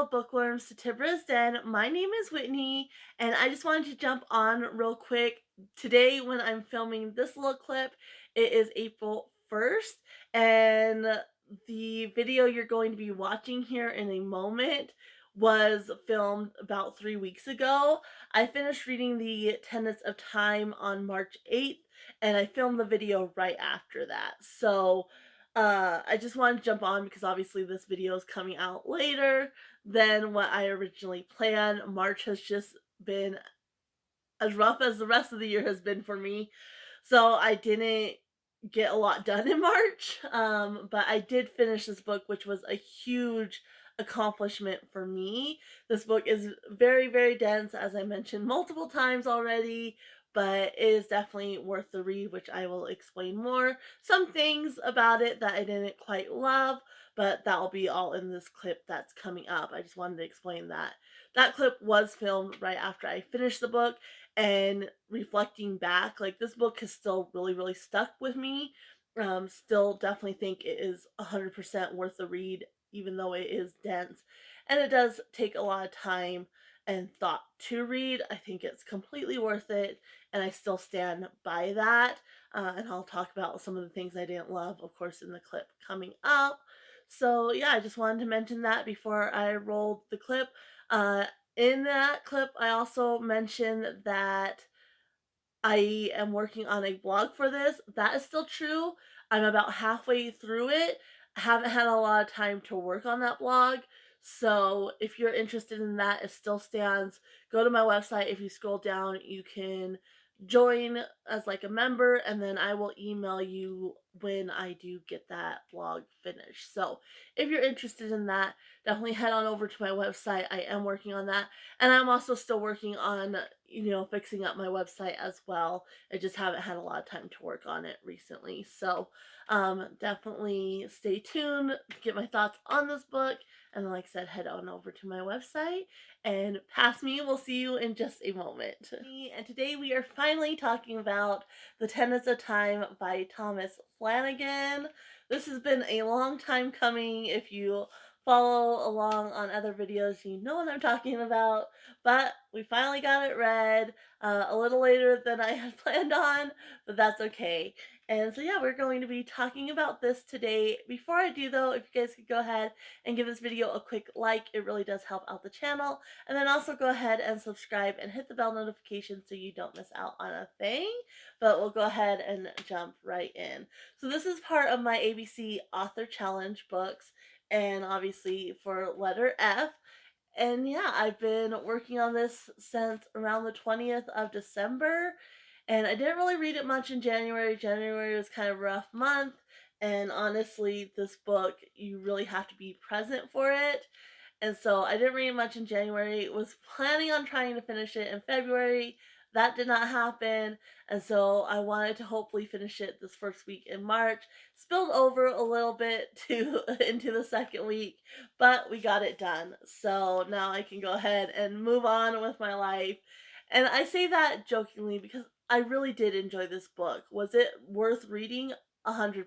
fellow bookworms to Tibra's Den. My name is Whitney, and I just wanted to jump on real quick. Today, when I'm filming this little clip, it is April 1st, and the video you're going to be watching here in a moment was filmed about 3 weeks ago. I finished reading the Tenants of Time on March 8th, and I filmed the video right after that. So, I just wanted to jump on because obviously this video is coming out later than what I originally planned. March has just been as rough as the rest of the year has been for me. So I didn't get a lot done in March. But I did finish this book, which was a huge accomplishment for me. This book is very, very dense, as I mentioned multiple times already, but it is definitely worth the read, which I will explain more. Some things about it that I didn't quite love, but that will be all in this clip that's coming up. I just wanted to explain that. That clip was filmed right after I finished the book, and reflecting back, like, this book has still really, really stuck with me. Still definitely think it is 100% worth the read, even though it is dense. And it does take a lot of time and thought to read. I think it's completely worth it, and I still stand by that. And I'll talk about some of the things I didn't love, of course, in the clip coming up. So, yeah, I just wanted to mention that before I rolled the clip. Uh, in that clip, I also mentioned that I am working on a blog for this. That is still true. I'm about halfway through it. I haven't had a lot of time to work on that blog. So if you're interested in that, it still stands. Go to my website. If you scroll down, you can join as like a member, and then I will email you when I do get that blog finished. So if you're interested in that, definitely head on over to my website. I am working on that. And I'm also still working on, fixing up my website as well. I just haven't had a lot of time to work on it recently. So, definitely stay tuned to get my thoughts on this book. And then, like I said, head on over to my website. And past me, we'll see you in just a moment. And today we are finally talking about The Tenants of Time by Thomas Flanagan. This has been a long time coming. If you follow along on other videos, you know what I'm talking about. But we finally got it read, a little later than I had planned on, but that's okay. And so, yeah, we're going to be talking about this today. Before I do, though, if you guys could go ahead and give this video a quick like, it really does help out the channel. And then also go ahead and subscribe and hit the bell notification so you don't miss out on a thing. But we'll go ahead and jump right in. So this is part of my ABC Author Challenge books, and obviously for letter F. And yeah, I've been working on this since around the 20th of December, and I didn't really read it much in January. January was kind of a rough month, and honestly, this book, you really have to be present for it. And so I didn't read much in January, was planning on trying to finish it in February. That did not happen, and so I wanted to hopefully finish it this first week in March. Spilled over a little bit to into the second week, but we got it done. So now I can go ahead and move on with my life. And I say that jokingly because I really did enjoy this book. Was it worth reading? 100%.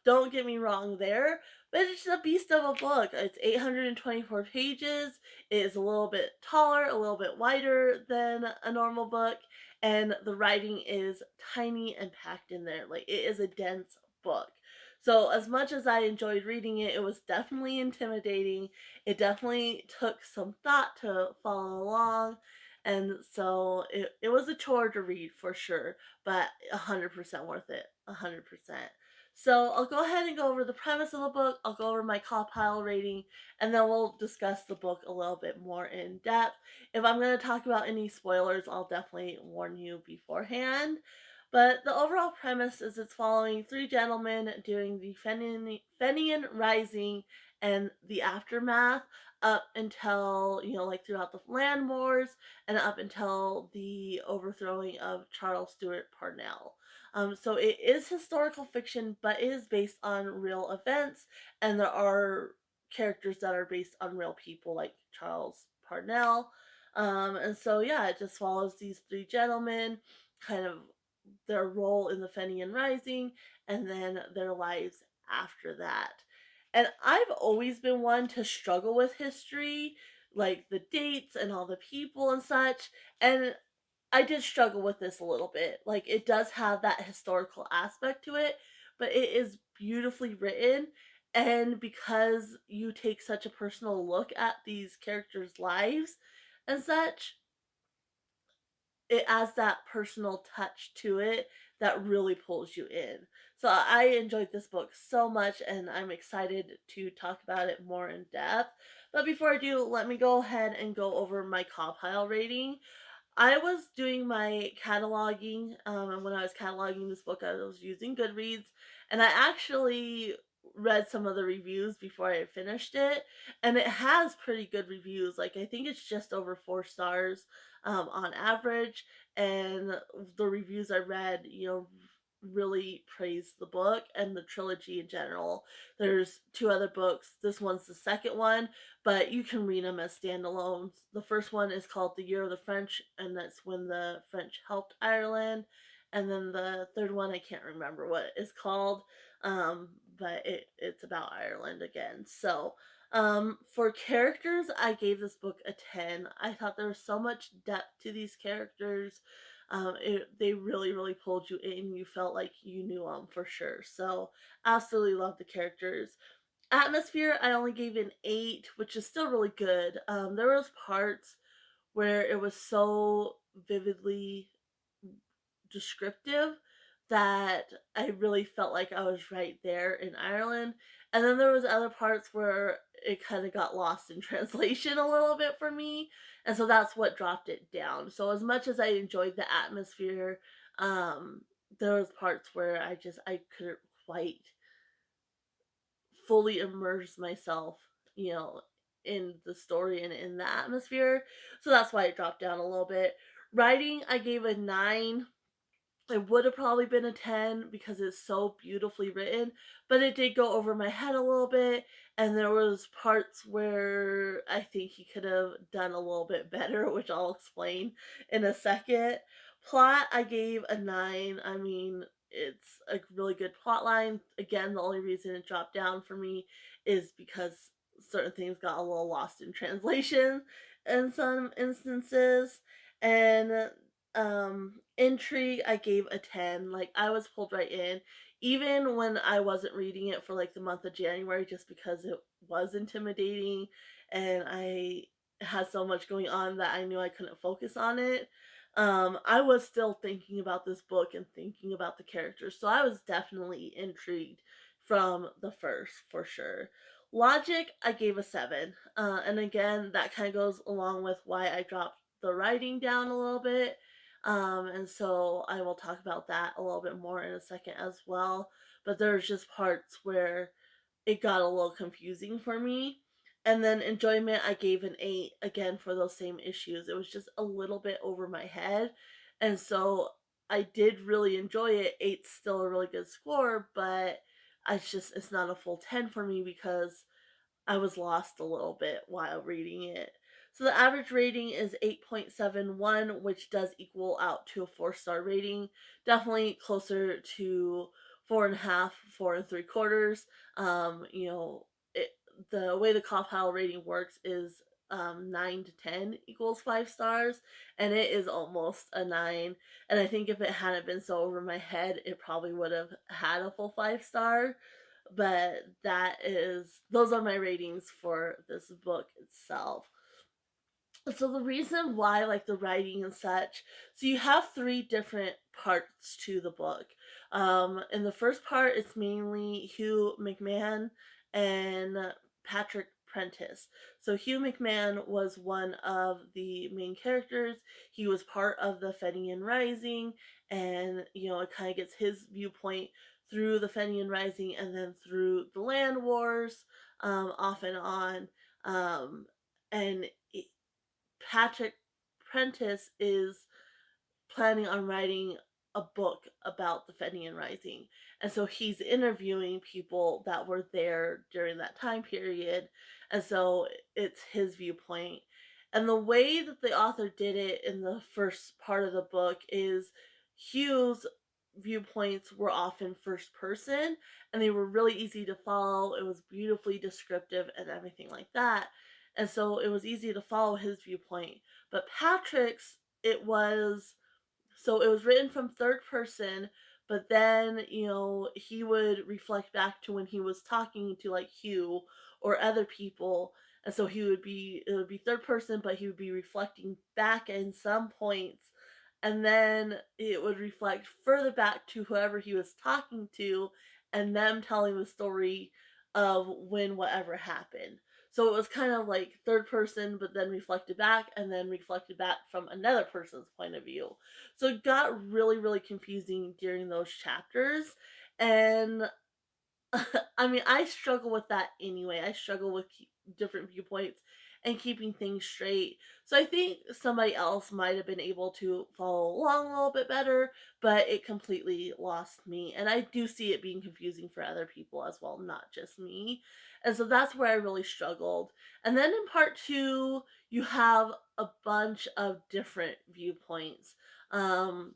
Don't get me wrong there, but it's a beast of a book. It's 824 pages. It is a little bit taller, a little bit wider than a normal book, and the writing is tiny and packed in there. Like, it is a dense book. So as much as I enjoyed reading it, it was definitely intimidating. It definitely took some thought to follow along. And so it was a chore to read for sure, but 100% worth it. 100%. So I'll go ahead and go over the premise of the book. I'll go over my CAWPILE rating, and then we'll discuss the book a little bit more in depth. If I'm going to talk about any spoilers, I'll definitely warn you beforehand. But the overall premise is it's following three gentlemen during the Fenian Rising and the aftermath, up until, like throughout the land wars, and up until the overthrowing of Charles Stuart Parnell. So it is historical fiction, but it is based on real events, and there are characters that are based on real people, like Charles Parnell. And so, yeah, it just follows these three gentlemen, kind of their role in the Fenian Rising, and then their lives after that. And I've always been one to struggle with history, like the dates and all the people and such. And I did struggle with this a little bit. Like, it does have that historical aspect to it, but it is beautifully written. And because you take such a personal look at these characters' lives and such, it adds that personal touch to it that really pulls you in. So I enjoyed this book so much, and I'm excited to talk about it more in depth. But before I do, let me go ahead and go over my CAWPILE rating. I was doing my cataloging, and when I was cataloging this book, I was using Goodreads, and I actually read some of the reviews before I finished it, and it has pretty good reviews. Like, I think it's just over 4 stars on average, and the reviews I read, really praised the book and the trilogy in general. There's two other books. This one's the second one, but you can read them as standalones. The first one is called The Year of the French, and that's when the French helped Ireland. And then the third one, I can't remember what it's called, but it's about Ireland again. So, for characters, I gave this book a 10. I thought there was so much depth to these characters. They really, really pulled you in. You felt like you knew them for sure. So, absolutely love the characters. Atmosphere, I only gave an 8, which is still really good. There was parts where it was so vividly descriptive that I really felt like I was right there in Ireland. And then there was other parts where it kind of got lost in translation a little bit for me. And so that's what dropped it down. So as much as I enjoyed the atmosphere, um, there was parts where I couldn't quite fully immerse myself, you know, in the story and in the atmosphere. So that's why it dropped down a little bit. Writing, I gave a 9. It would have probably been a 10 because it's so beautifully written, but it did go over my head a little bit, and there was parts where I think he could have done a little bit better, which I'll explain in a second. Plot, I gave a 9. I mean, it's a really good plot line. Again, the only reason it dropped down for me is because certain things got a little lost in translation in some instances. And intrigue, I gave a 10. Like, I was pulled right in even when I wasn't reading it for like the month of January, just because it was intimidating and I had so much going on that I knew I couldn't focus on it. I was still thinking about this book and thinking about the characters, so I was definitely intrigued from the first for sure. Logic, I gave a 7. And again, that kind of goes along with why I dropped the writing down a little bit. And so I will talk about that a little bit more in a second as well. But there's just parts where it got a little confusing for me. And then enjoyment, I gave an 8 again for those same issues. It was just a little bit over my head. And so I did really enjoy it. 8's still a really good score, but it's not a full 10 for me because I was lost a little bit while reading it. So the average rating is 8.71, which does equal out to a 4 star rating. Definitely closer to 4.5, 4 and 3/4. You know, it, the way the CAWPILE rating works is 9 to 10 equals 5 stars, and it is almost a 9. And I think if it hadn't been so over my head, it probably would have had a full 5 star, but those are my ratings for this book itself. So the reason why, like, the writing and such, so you have three different parts to the book. In the first part, it's mainly Hugh McMahon and Patrick Prentice. So Hugh McMahon was one of the main characters. He was part of the Fenian Rising, and it kind of gets his viewpoint through the Fenian Rising and then through the land wars, off and on. And Patrick Prentice is planning on writing a book about the Fenian Rising. And so he's interviewing people that were there during that time period. And so it's his viewpoint. And the way that the author did it in the first part of the book is Hugh's viewpoints were often first person and they were really easy to follow. It was beautifully descriptive and everything like that. And so it was easy to follow his viewpoint. But Patrick's, it was written from third person, but then, he would reflect back to when he was talking to like Hugh or other people. And so it would be third person, but he would be reflecting back in some points. And then it would reflect further back to whoever he was talking to and them telling the story of when whatever happened. So it was kind of like third person, but then reflected back and then reflected back from another person's point of view. So it got really, really confusing during those chapters. And I mean, I struggle with that anyway. I struggle with different viewpoints and keeping things straight. So I think somebody else might have been able to follow along a little bit better, but it completely lost me. And I do see it being confusing for other people as well, not just me. And so that's where I really struggled. And then in part two, you have a bunch of different viewpoints. Um,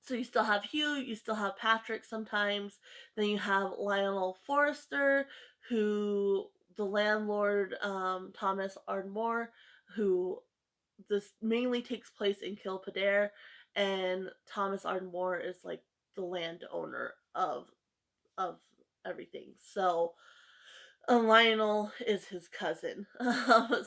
so you still have Hugh, you still have Patrick sometimes. Then you have Lionel Forrester, who the landlord, Thomas Ardmore, who this mainly takes place in Kilpadare, and Thomas Ardmore is like the landowner of everything. So Lionel is his cousin.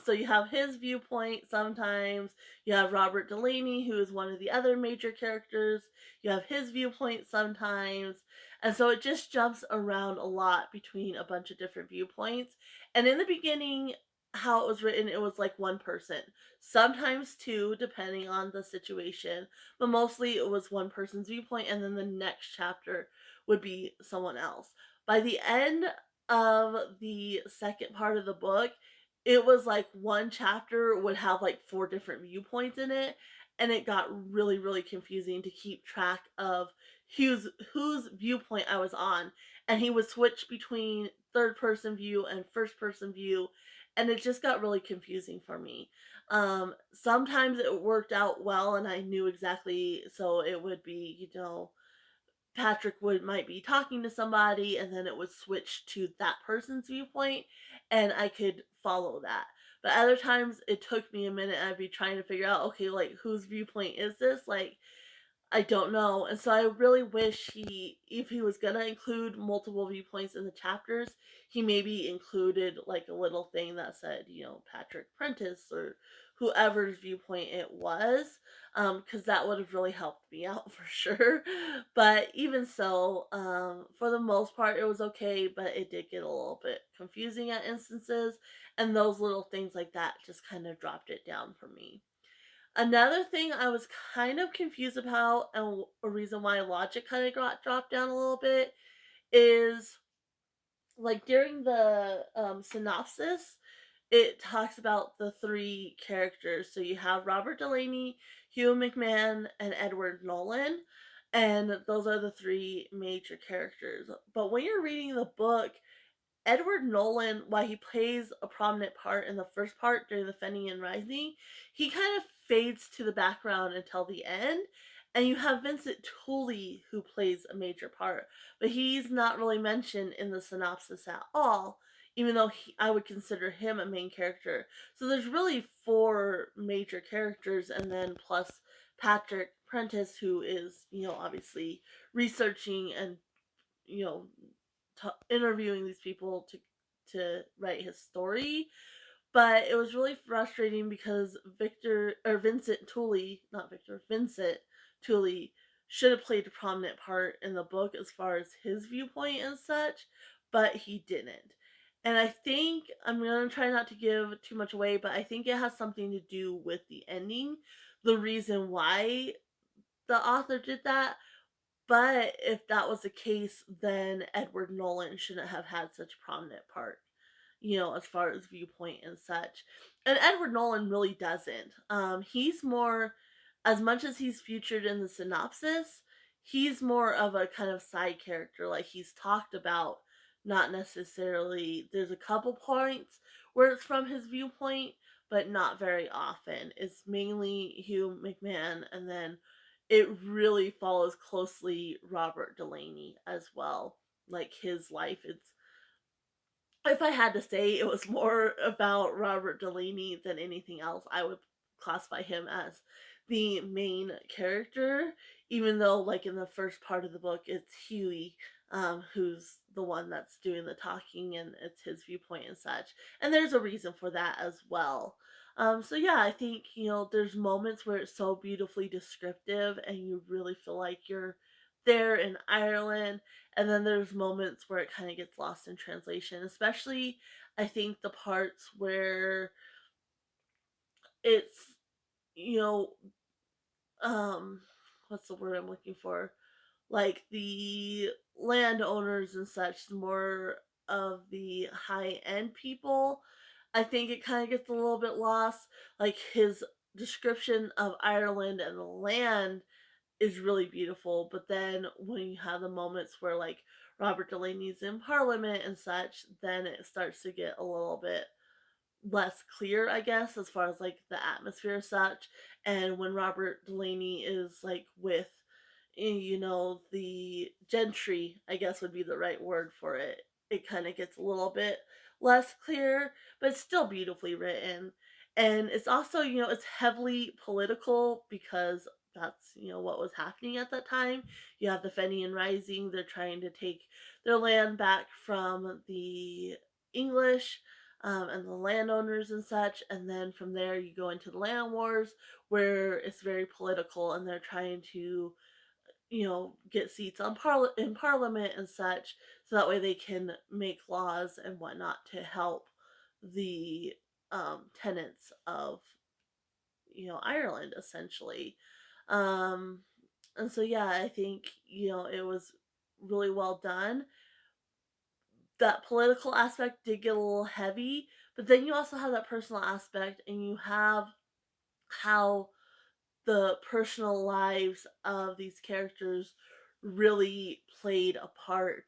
So you have his viewpoint sometimes. You have Robert Delaney, who is one of the other major characters. You have his viewpoint sometimes. And so it just jumps around a lot between a bunch of different viewpoints. And in the beginning, how it was written, it was like one person, sometimes two, depending on the situation. But mostly it was one person's viewpoint, and then the next chapter would be someone else. By the end of the second part of the book, it was like one chapter would have like four different viewpoints in it, and it got really, really confusing to keep track of whose viewpoint I was on. And he would switch between third person view and first person view, and it just got really confusing for me. Sometimes it worked out well, and I knew exactly, so it would be, Patrick would might be talking to somebody and then it would switch to that person's viewpoint and I could follow that. But other times it took me a minute. I'd be trying to figure out, okay, like whose viewpoint is this? Like I don't know. And so I really wish if he was gonna include multiple viewpoints in the chapters, he maybe included like a little thing that said, Patrick Prentice or whoever's viewpoint it was, because that would have really helped me out for sure. But even so, for the most part, it was okay, but it did get a little bit confusing at instances, and those little things like that just kind of dropped it down for me. Another thing I was kind of confused about, and a reason why logic kind of got dropped down a little bit, is like during the synopsis, it talks about the three characters. So you have Robert Delaney, Hugh McMahon, and Edward Nolan, and those are the three major characters. But when you're reading the book, Edward Nolan, while he plays a prominent part in the first part during the Fenian Rising, he kind of fades to the background until the end. And you have Vincent Tooley, who plays a major part, but he's not really mentioned in the synopsis at all, even though I would consider him a main character. So there's really four major characters, and then plus Patrick Prentice, who is, obviously researching and, you know, interviewing these people to write his story. But it was really frustrating because Vincent Tooley, not Victor, Vincent Tooley should have played a prominent part in the book as far as his viewpoint and such, but he didn't. And I think I'm gonna try not to give too much away, but I think it has something to do with the ending, the reason why the author did that. But if that was the case, then Edward Nolan shouldn't have had such a prominent part, as far as viewpoint and such. And Edward Nolan really doesn't. He's more, as much as he's featured in the synopsis, he's more of a kind of side character. Like he's talked about, not necessarily. There's a couple points where it's from his viewpoint, but not very often. It's mainly Hugh McMahon and then it really follows closely Robert Delaney as well. Like his life, it's if I had to say it was more about Robert Delaney than anything else, I would classify him as the main character, even though, like, in the first part of the book, it's Huey, who's the one that's doing the talking and it's his viewpoint and such. And there's a reason for that as well. So yeah, I think, there's moments where it's so beautifully descriptive and you really feel like you're there in Ireland, and then there's moments where it kind of gets lost in translation, especially I think the parts where it's, you know, um, what's the word I'm looking for? Like the landowners and such, more of the high end people. I think it kind of gets a little bit lost. Like his description of Ireland and the land is really beautiful. But then when you have the moments where like Robert Delaney's in Parliament and such, then it starts to get a little bit less clear, I guess, as far as like the atmosphere as such. And when Robert Delaney is like with, the gentry, I guess would be the right word for it, it kind of gets a little bit less clear, but it's still beautifully written. And it's also, it's heavily political because that's, what was happening at that time. You have the Fenian Rising, they're trying to take their land back from the English, and the landowners and such. And then from there, you go into the land wars, where it's very political, and they're trying to, get seats on in Parliament and such, so that way they can make laws and whatnot to help the tenants of Ireland essentially. Um, and so yeah, I think it was really well done. That political aspect did get a little heavy, but then you also have that personal aspect, and you have how the personal lives of these characters really played a part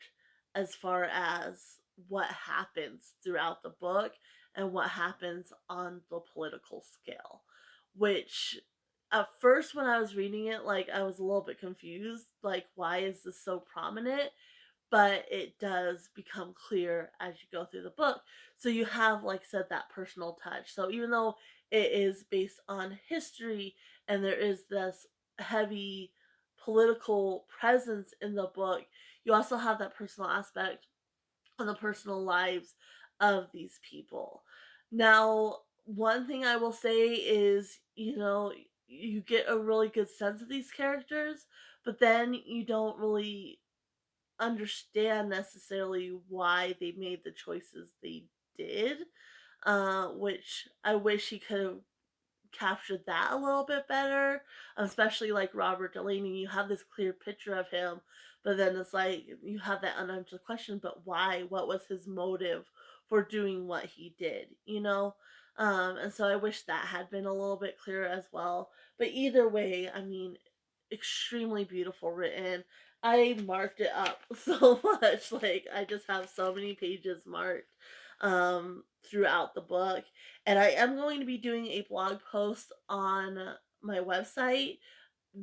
as far as what happens throughout the book and what happens on the political scale. Which, at first, when I was reading it, like, I was a little bit confused. Like, why is this so prominent? But it does become clear as you go through the book. So you have, like I said, that personal touch. So even though it is based on history and there is this heavy political presence in the book, you also have that personal aspect of the personal lives of these people. Now, one thing I will say is, you get a really good sense of these characters, but then you don't really understand necessarily why they made the choices they did, which I wish he could have captured that a little bit better, especially like Robert Delaney. You have this clear picture of him, but then it's like you have that unanswered question, but why? What was his motive for doing what he did, and so I wish that had been a little bit clearer as well. But either way, I mean, extremely beautiful written. I marked it up so much. Like, I just have so many pages marked throughout the book. And I am going to be doing a blog post on my website,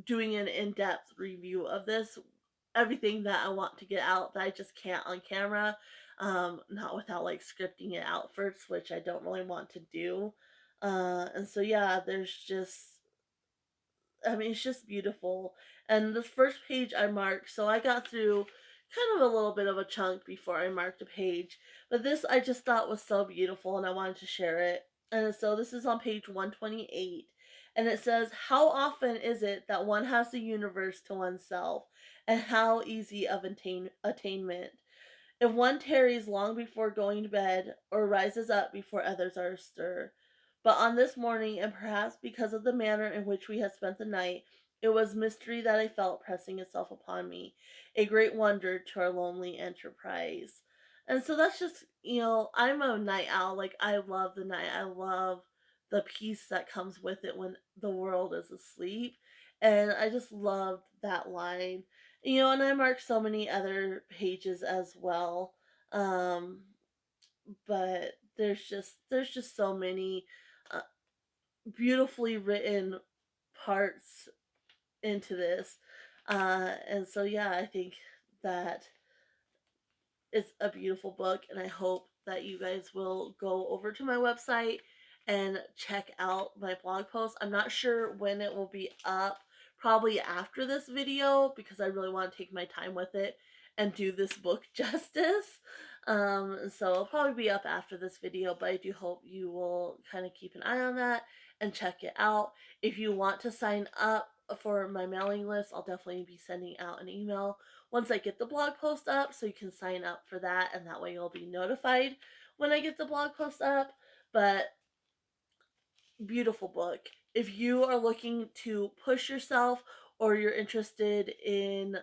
doing an in-depth review of this, everything that I want to get out that I just can't on camera, not without like scripting it out first, which I don't really want to do. And so yeah, there's just, I mean, it's just beautiful. And the first page I marked, so I got through kind of a little bit of a chunk before I marked a page, but this I just thought was so beautiful and I wanted to share it. And so this is on page 128. And it says, "How often is it that one has the universe to oneself, and how easy of attainment? If one tarries long before going to bed, or rises up before others are astir. But on this morning, and perhaps because of the manner in which we had spent the night, it was mystery that I felt pressing itself upon me, a great wonder to our lonely enterprise." And so that's just, I'm a night owl. Like, I love the night. I love the peace that comes with it when the world is asleep. And I just loved that line. And I marked so many other pages as well. Um, but there's just so many uh, beautifully written parts into this. And so, yeah, I think that it's a beautiful book, and I hope that you guys will go over to my website and check out my blog post. I'm not sure when it will be up, probably after this video, because I really want to take my time with it and do this book justice. So it'll probably be up after this video, but I do hope you will kind of keep an eye on that and check it out. If you want to sign up for my mailing list, I'll definitely be sending out an email once I get the blog post up, so you can sign up for that, and that way you'll be notified when I get the blog post up. But beautiful book. If you are looking to push yourself, or you're interested in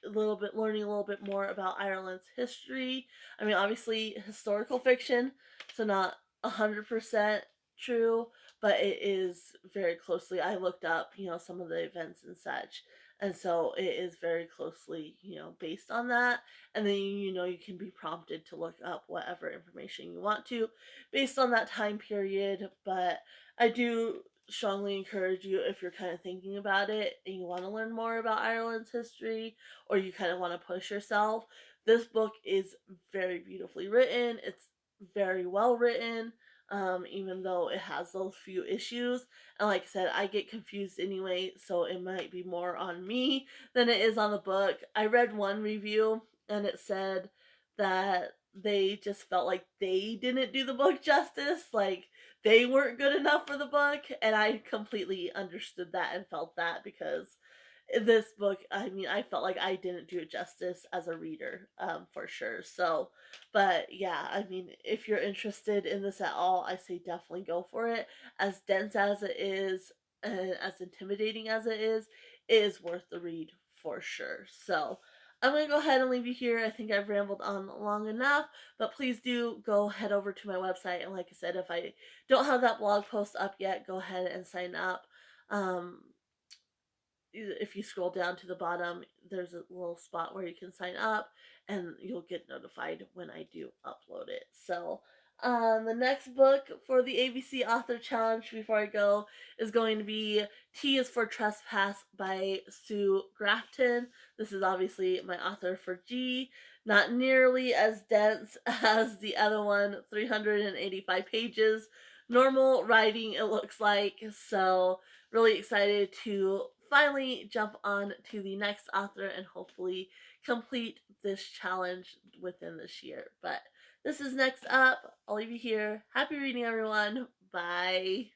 learning a little bit more about Ireland's history, I mean, obviously historical fiction, so not 100% true, but it is very closely. I looked up, some of the events and such. And so it is very closely, based on that. And then, you can be prompted to look up whatever information you want to based on that time period. But I do strongly encourage you, if you're kind of thinking about it and you want to learn more about Ireland's history, or you kind of want to push yourself. This book is very beautifully written. It's very well written, even though it has those few issues. And like I said, I get confused anyway, so it might be more on me than it is on the book. I read one review and it said that they just felt like they didn't do the book justice. Like, they weren't good enough for the book, and I completely understood that and felt that, because this book, I mean, I felt like I didn't do it justice as a reader, for sure. So, but yeah, I mean, if you're interested in this at all, I say definitely go for it. As dense as it is and as intimidating as it is worth the read for sure. So, I'm going to go ahead and leave you here. I think I've rambled on long enough, but please do go head over to my website. And like I said, if I don't have that blog post up yet, go ahead and sign up. Um, if you scroll down to the bottom, there's a little spot where you can sign up, and you'll get notified when I do upload it. So, the next book for the ABC Author Challenge, before I go, is going to be T is for Trespass by Sue Grafton. This is obviously my author for G. Not nearly as dense as the other one, 385 pages. Normal writing, it looks like. So, really excited to finally jump on to the next author and hopefully complete this challenge within this year. But this is next up. I'll leave you here. Happy reading, everyone. Bye.